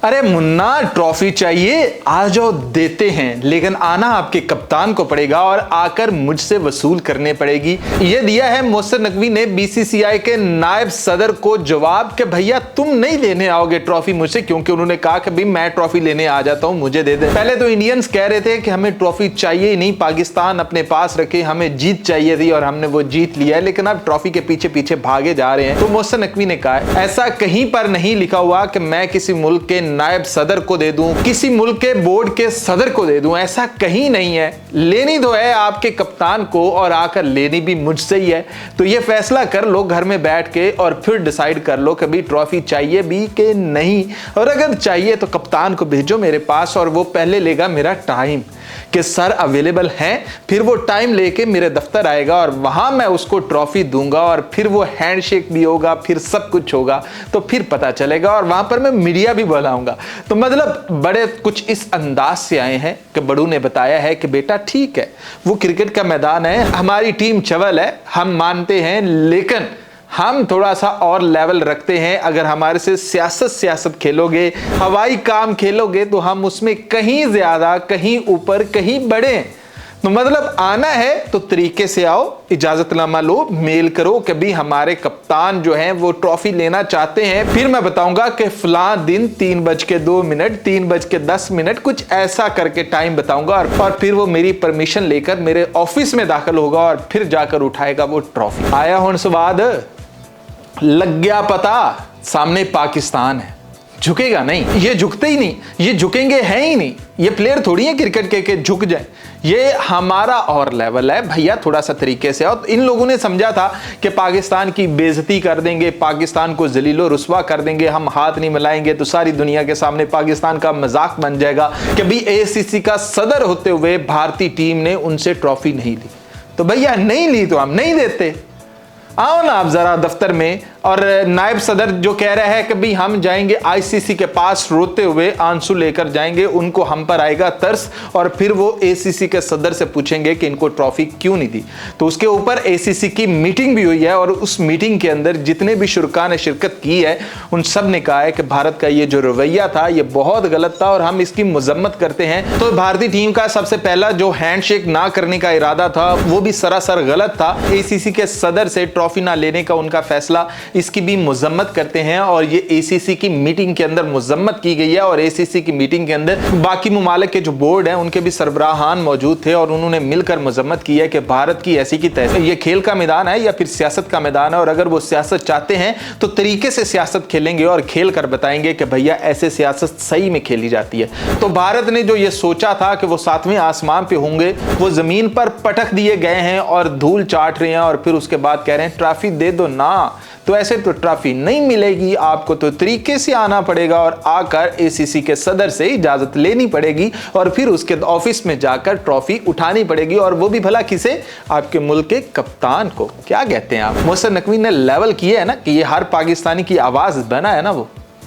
अरे मुन्ना, ट्रॉफी चाहिए, आ जाओ देते हैं, लेकिन आना आपके कप्तान को पड़ेगा और आकर मुझसे वसूल करने पड़ेगी। ये दिया है मोहसिन नकवी ने बीसीसीआई के नायब सदर को जवाब कि भैया तुम नहीं लेने आओगे ट्रॉफी मुझसे, क्योंकि उन्होंने कहा कि भाई मैं ट्रॉफी लेने आ जाता हूं, मुझे दे दे। पहले तो इंडियंस कह रहे थे कि हमें ट्रॉफी चाहिए ही नहीं, पाकिस्तान अपने पास रखे, हमें जीत चाहिए थी और हमने वो जीत लिया है, लेकिन अब ट्रॉफी के पीछे पीछे भागे जा रहे हैं। तो मोहसिन नकवी ने कहा ऐसा कहीं पर नहीं लिखा हुआ कि मैं किसी मुल्क के नायब सदर को दे दूं, किसी मुल्क के बोर्ड के सदर को दे दूं, ऐसा कहीं नहीं है। लेनी तो है आपके कप्तान को और आकर लेनी भी मुझसे ही है। तो ये फैसला कर लो घर में बैठ के और फिर डिसाइड कर लो कि भाई ट्रॉफी चाहिए भी कि नहीं, और अगर चाहिए तो कप्तान को भेजो मेरे पास और वो पहले लेगा मेरा टाइम कि सर अवेलेबल हैं, फिर वो टाइम लेके मेरे दफ्तर आएगा और वहां मैं उसको ट्रॉफी दूंगा और फिर वो हैंडशेक भी होगा, फिर सब कुछ होगा, तो फिर पता चलेगा और वहां पर मैं मीडिया भी बुलाऊंगा। तो मतलब बड़े कुछ इस अंदाज से आए हैं कि बड़ू ने बताया है कि बेटा ठीक है, वो क्रिकेट का मैदान है, हमारी टीम चवल है, हम मानते हैं, लेकिन हम थोड़ा सा और लेवल रखते हैं। अगर हमारे से सियासत खेलोगे, हवाई काम खेलोगे, तो हम उसमें कहीं ज्यादा, कहीं ऊपर, कहीं बड़े। तो मतलब आना है तो तरीके से आओ, इजाजतनामा लो, मेल करो कि भी हमारे कप्तान जो हैं वो ट्रॉफी लेना चाहते हैं, फिर मैं बताऊंगा कि फलां दिन 3:02, 3:10, कुछ ऐसा करके टाइम बताऊंगा और फिर वो मेरी परमिशन लेकर मेरे ऑफिस में दाखिल होगा और फिर जाकर उठाएगा वो ट्रॉफी। आया हुण स्वाद, लग गया पता, सामने पाकिस्तान है, झुकेगा नहीं, ये झुकते ही नहीं, ये झुकेंगे हैं ही नहीं, ये प्लेयर थोड़ी है क्रिकेट के झुक जाए, ये हमारा और लेवल है भैया, थोड़ा सा तरीके से आओ। इन लोगों ने समझा था कि पाकिस्तान की बेइज्जती कर देंगे, पाकिस्तान को जलीलो रुस्वा कर देंगे, हम हाथ नहीं मिलाएंगे तो सारी दुनिया के सामने पाकिस्तान का मजाक बन जाएगा कि भाई एसीसी का सदर होते हुए भारतीय टीम ने उनसे ट्रॉफी नहीं ली। तो भैया नहीं ली तो हम नहीं देते। आओ ना आप जरा दफ्तर में, और नायब सदर जो कह रहा है कि भाई हम जाएंगे आईसीसी के पास, रोते हुए आंसू लेकर जाएंगे, उनको हम पर आएगा तरस और फिर वो एसीसी के सदर से पूछेंगे कि इनको ट्रॉफी क्यों नहीं दी। तो उसके ऊपर एसीसी की मीटिंग भी हुई है और उस मीटिंग के अंदर जितने भी शुरका ने शिरकत की है उन सब ने कहा है कि भारत का ये जो रवैया था ये बहुत गलत था और हम इसकी मजम्मत करते हैं। तो भारतीय टीम का सबसे पहला जो हैंडशेक ना करने का इरादा था वो भी सरासर गलत था। एसीसी के सदर से ट्रॉफी ना लेने का उनका फैसला, इसकी भी मजम्मत करते हैं और ये एसीसी की मीटिंग के अंदर मजम्मत की गई है। और एसीसी की मीटिंग के अंदर बाकी मुमालिक के जो बोर्ड हैं उनके भी सरबराहान मौजूद थे और उन्होंने मिलकर मजम्मत की है कि भारत की ऐसी की तैसी, ये खेल का मैदान है या फिर सियासत का मैदान है, और अगर वो सियासत चाहते हैं तो तरीके से सियासत खेलेंगे और खेल कर बताएंगे कि भैया ऐसे सियासत सही में खेली जाती है। तो भारत ने जो ये सोचा था कि वो 7वें आसमान पे होंगे, वो जमीन पर पटक दिए गए हैं और धूल चाट रहे हैं और फिर उसके बाद कह रहे हैं ट्रॉफी दे दो ना। तो ऐसे तो ट्रॉफी नहीं मिलेगी, आपको तो तरीके से आना पड़ेगा और आकर एसीसी के सदर से इजाजत लेनी पड़ेगी और फिर उसके ऑफिस में जाकर ट्रॉफी उठानी पड़ेगी, और वो भी भला किसे, आपके मुल्क के कप्तान को। क्या कहते हैं आप? मोहसिन नकवी ने लेवल किया है ना कि ये हर पाकिस्तानी की आवाज बना है ना वो।